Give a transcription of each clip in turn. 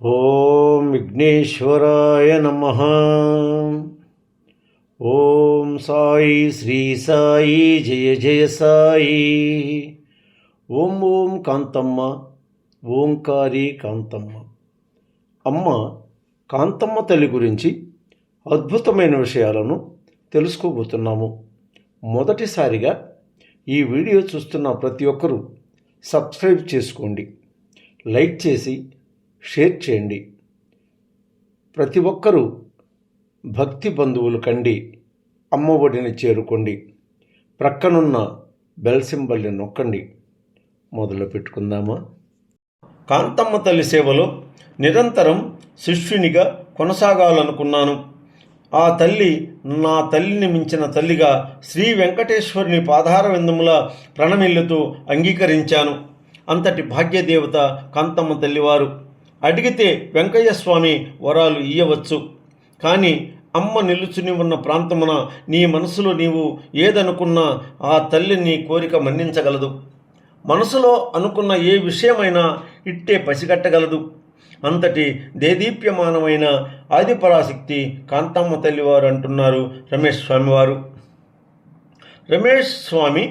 ఓం విఘ్నేశ్వరాయ నమః. ఓం సాయి శ్రీ సాయి జయ జయ సాయి. ఓం ఓం కాంతమ్మ ఓంకారి కాంతమ్మ. అమ్మ కాంతమ్మ తల్లి గురించి అద్భుతమైన విషయాలను తెలుసుకోబోతున్నాము. మొదటిసారిగా ఈ వీడియో చూస్తున్న ప్రతి ఒక్కరూ సబ్స్క్రైబ్ చేసుకోండి, లైక్ చేసి షేర్ చేయండి. ప్రతి ఒక్కరూ భక్తి బంధువులు కండి అమ్మ ఒడిని చేరుకోండి. ప్రక్కనున్న బెల్ సింబల్ని నొక్కండి. మొదలు పెట్టుకుందామా? కాంతమ్మ తల్లి సేవలో నిరంతరం శిష్యునిగా కొనసాగాలనుకున్నాను. ఆ తల్లి నా తల్లిని మించిన తల్లిగా శ్రీ వెంకటేశ్వరుని పాదార విందముల ప్రణమిల్లుతూ అంగీకరించాను. అంతటి భాగ్యదేవత కాంతమ్మ తల్లివారు. అడిగితే వెంకయ్య స్వామి వరాలు ఇయ్యవచ్చు, కానీ అమ్మ నిలుచుని ఉన్న ప్రాంతమున నీ మనసులో నీవు ఏదనుకున్నా ఆ తల్లి నీ కోరిక మన్నించగలదు. మనసులో అనుకున్న ఏ విషయమైనా ఇట్టే పసిగట్టగలదు. అంతటి దేదీప్యమానమైన ఆదిపరాశక్తి కాంతమ్మ తల్లివారు అంటున్నారు రమేష్ స్వామి వారు. రమేష్ స్వామి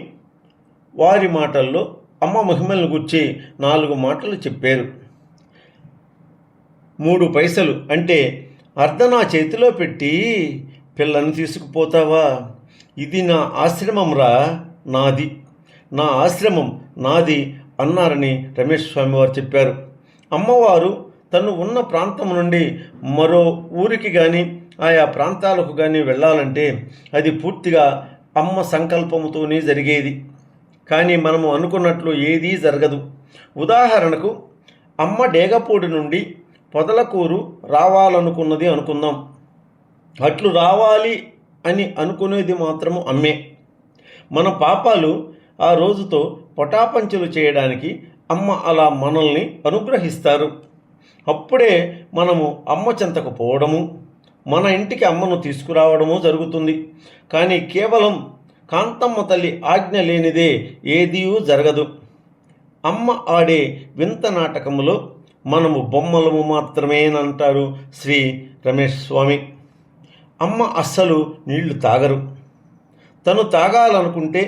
వారి మాటల్లో అమ్మ మహిమలను గురించి 4 మాటలు చెప్పారు. 3 పైసలు అంటే అర్ధనా చేతిలో పెట్టి పిల్లని తీసుకుపోతావా? ఇది నా ఆశ్రమంరా, నాది, నా ఆశ్రమం నాది అన్నారని రమేష్ స్వామి వారు చెప్పారు. అమ్మవారు తను ఉన్న ప్రాంతం నుండి మరో ఊరికి కానీ ఆయా ప్రాంతాలకు కానీ వెళ్ళాలంటే అది పూర్తిగా అమ్మ సంకల్పముతోనే జరిగేది. కానీ మనము అనుకున్నట్లు ఏదీ జరగదు. ఉదాహరణకు అమ్మ డేగపూడి నుండి పొదలకూరు రావాలనుకున్నది అనుకుందాం. అట్లు రావాలి అని అనుకునేది మాత్రము అమ్మే. మన పాపాలు ఆ రోజుతో పటాపంచలు చేయడానికి అమ్మ అలా మనల్ని అనుగ్రహిస్తారు. అప్పుడే మనము అమ్మ చెంతకు పోవడము, మన ఇంటికి అమ్మను తీసుకురావడము జరుగుతుంది. కానీ కేవలం కాంతమ్మ తల్లి ఆజ్ఞ లేనిదే ఏదీ జరగదు. అమ్మ ఆడే వింత నాటకములో మనము బొమ్మలము మాత్రమేనంటారు శ్రీ రమేష్ స్వామి. అమ్మ అస్సలు నీళ్లు తాగరు. తను తాగాలనుకుంటే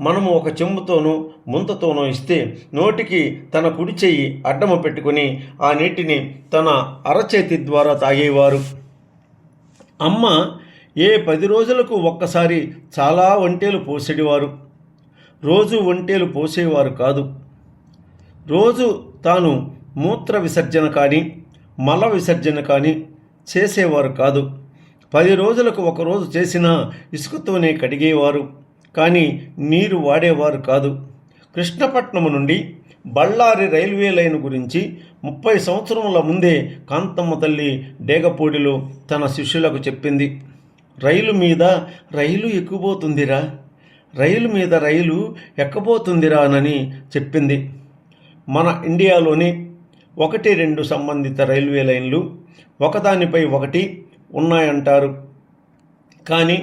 మనము ఒక చెంబుతోనూ ముంతతోనూ ఇస్తే నోటికి తన కుడి చెయ్యి అడ్డము పెట్టుకుని ఆ నీటిని తన అరచేతి ద్వారా తాగేవారు. అమ్మ ఏ 10 రోజులకు ఒక్కసారి చాలా ఒంటేలు పోసేవారు. రోజు ఒంటేలు పోసేవారు కాదు. రోజు తాను మూత్ర విసర్జన కానీ మల విసర్జన కానీ చేసేవారు కాదు. 10 రోజులకు ఒకరోజు చేసినా ఇసుకతోనే కడిగేవారు, కానీ నీరు వాడేవారు కాదు. కృష్ణపట్నం నుండి బళ్ళారి రైల్వే లైన్ గురించి 30 సంవత్సరముల ముందే కాంతమ్మ తల్లి డేగపూడిలో తన శిష్యులకు చెప్పింది. రైలు మీద రైలు ఎక్కుబోతుందిరా, రైలు మీద రైలు ఎక్కబోతుందిరా అని చెప్పింది. మన ఇండియాలోని 1-2 సంబంధిత రైల్వే లైన్లు ఒకదానిపై ఒకటి ఉన్నాయంటారు. కానీ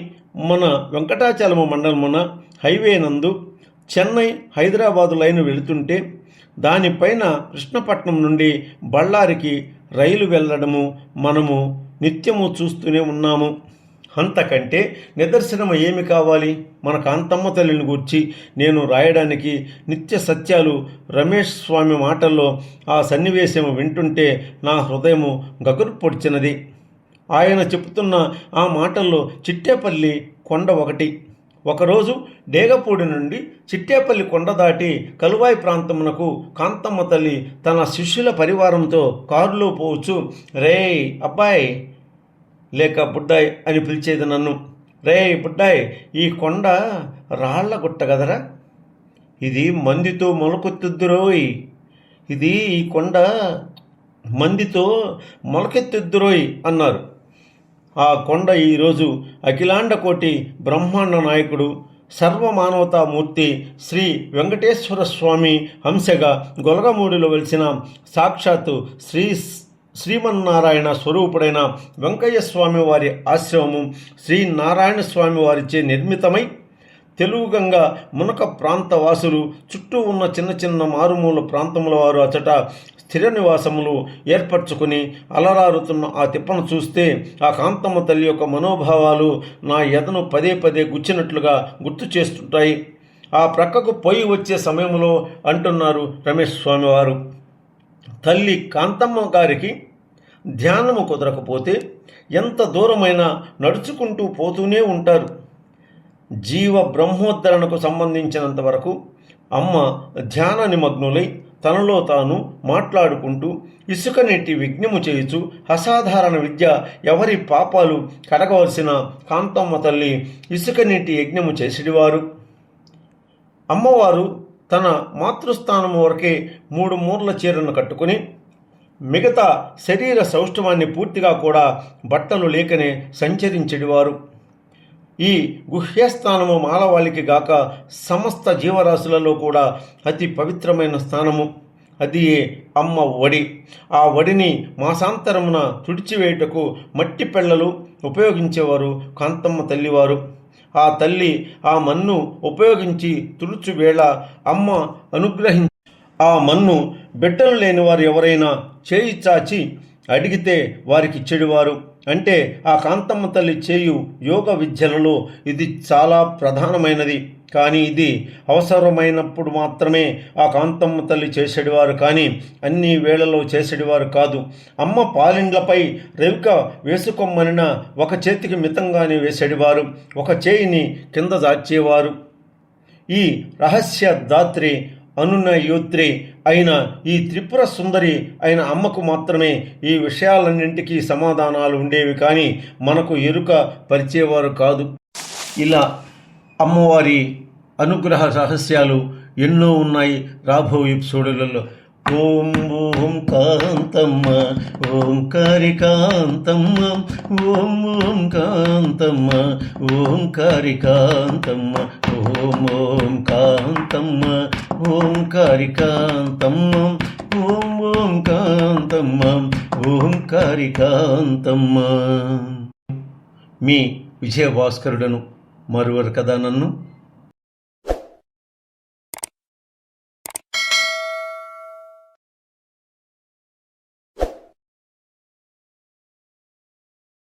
మన వెంకటాచలము మండలమున హైవే నందు చెన్నై హైదరాబాదు లైను వెళుతుంటే దానిపైన కృష్ణపట్నం నుండి బళ్ళారికి రైలు వెళ్ళడము మనము నిత్యము చూస్తూనే ఉన్నాము. అంతకంటే నిదర్శనం ఏమి కావాలి? మన కాంతమ్మ తల్లిని గూర్చి నేను రాయడానికి నిత్య సత్యాలు. రమేష్ స్వామి మాటల్లో ఆ సన్నివేశము వింటుంటే నా హృదయము గగురు పొడిచినది. ఆయన చెబుతున్న ఆ మాటల్లో చిట్టేపల్లి కొండ ఒకటి. ఒకరోజు డేగపూడి నుండి చిట్టేపల్లి కొండ దాటి కలువాయి ప్రాంతమునకు కాంతమ్మ తల్లి తన శిష్యుల పరివారంతో కారులో పోవచ్చు. రేయ్ అబ్బాయి, లేక బుడ్డాయ్ అని పిలిచేది నన్ను. రేయ్ బుడ్డాయ్, ఈ కొండ రాళ్ల గుట్ట కదరా, ఇది మందితో మొలకెత్తుద్దురోయ్, ఇది ఈ కొండ మందితో మొలకెత్తుద్దురోయ్ అన్నారు. ఆ కొండ ఈరోజు అఖిలాండ కోటి బ్రహ్మాండ నాయకుడు సర్వమానవతామూర్తి శ్రీ వెంకటేశ్వర స్వామి హంసగా గొలగమూడిలో వెలిసిన సాక్షాత్తు శ్రీమన్నారాయణ స్వరూపుడైన వెంకయ్య స్వామి వారి ఆశ్రమము శ్రీనారాయణ స్వామి వారిచే నిర్మితమై తెలుగుగంగ మునక ప్రాంత వాసులు, చుట్టూ ఉన్న చిన్న చిన్న మారుమూల ప్రాంతముల వారు అచట స్థిర నివాసములు ఏర్పరచుకుని అలరారుతున్న ఆ తిప్పను చూస్తే ఆ కాంతమ్మ తల్లి యొక్క మనోభావాలు నా ఎదను పదే పదే గుచ్చినట్లుగా గుర్తు చేస్తుంటాయి. ఆ ప్రక్కకు పోయి వచ్చే సమయంలో అంటున్నారు రమేష్ స్వామి వారు, తల్లి కాంతమ్మ గారికి ధ్యానము కుదరకపోతే ఎంత దూరమైనా నడుచుకుంటూ పోతూనే ఉంటారు. జీవ బ్రహ్మోద్ధరణకు సంబంధించినంత వరకు అమ్మ ధ్యాన నిమగ్నులై తనలో తాను మాట్లాడుకుంటూ ఇసుక నీటి యజ్ఞము చేయుచు అసాధారణ విద్య ఎవరి పాపాలు కడగవలసిన కాంతమ్మ తల్లి ఇసుక నీటి యజ్ఞము చేసేవారు. అమ్మవారు తన మాతృస్థానము వరకే 3 మూర్ల చీరను కట్టుకుని మిగతా శరీర సౌష్ఠవాన్ని పూర్తిగా కూడా బట్టలు లేకనే సంచరించేవారు. ఈ గుహ్యస్థానము మానవాళికి గాక సమస్త జీవరాశులలో కూడా అతి పవిత్రమైన స్థానము. అది అమ్మ వడి. ఆ వడిని మాసాంతరమున తుడిచివేయుటకు మట్టి పెళ్ళలు ఉపయోగించేవారు కాంతమ్మ తల్లివారు. ఆ తల్లి ఆ మన్ను ఉపయోగించి తుడుచువేళ అమ్మ అనుగ్రహించి ఆ మన్ను బిడ్డలు లేని వారు ఎవరైనా చేయి చాచి అడిగితే వారికి ఇచ్చేవారు. అంటే ఆ కాంతమ్మ తల్లి చేయు యోగ విద్యలలో ఇది చాలా ప్రధానమైనది. కానీ ఇది అవసరమైనప్పుడు మాత్రమే ఆ కాంతమ్మ తల్లి చేసేవారు, కానీ అన్ని వేళలో చేసేవారు కాదు. అమ్మ పాలిండ్లపై రెవిక వేసుకోమనిన ఒక చేతికి మితంగానే వేసేవారు, ఒక చేయిని కింద దాచేవారు. ఈ రహస్య దాత్రి అనునయోత్రి అయిన ఈ త్రిపుర సుందరి అయిన అమ్మకు మాత్రమే ఈ విషయాలన్నింటికీ సమాధానాలు ఉండేవి, కానీ మనకు ఎరుక పరిచేవారు కాదు. ఇలా అమ్మవారి అనుగ్రహ రహస్యాలు ఎన్నో ఉన్నాయి రాబో ఎపిసోడులలో. ఓం ఓం కాంతమ్మ ఓంకారి కాంతమ్మ, ఓం ఓం కాంతమ్మ ఓంకారి కాంతమ్మ, ఓం ఓం కాంతమ్మ ఓంకారి కాంతమ్మ, ఓం ఓం కాంతమ్మ ఓంకారి కాంతమ్మ. మీ విజయభాస్కరుడను. మరువరు కదా నన్ను.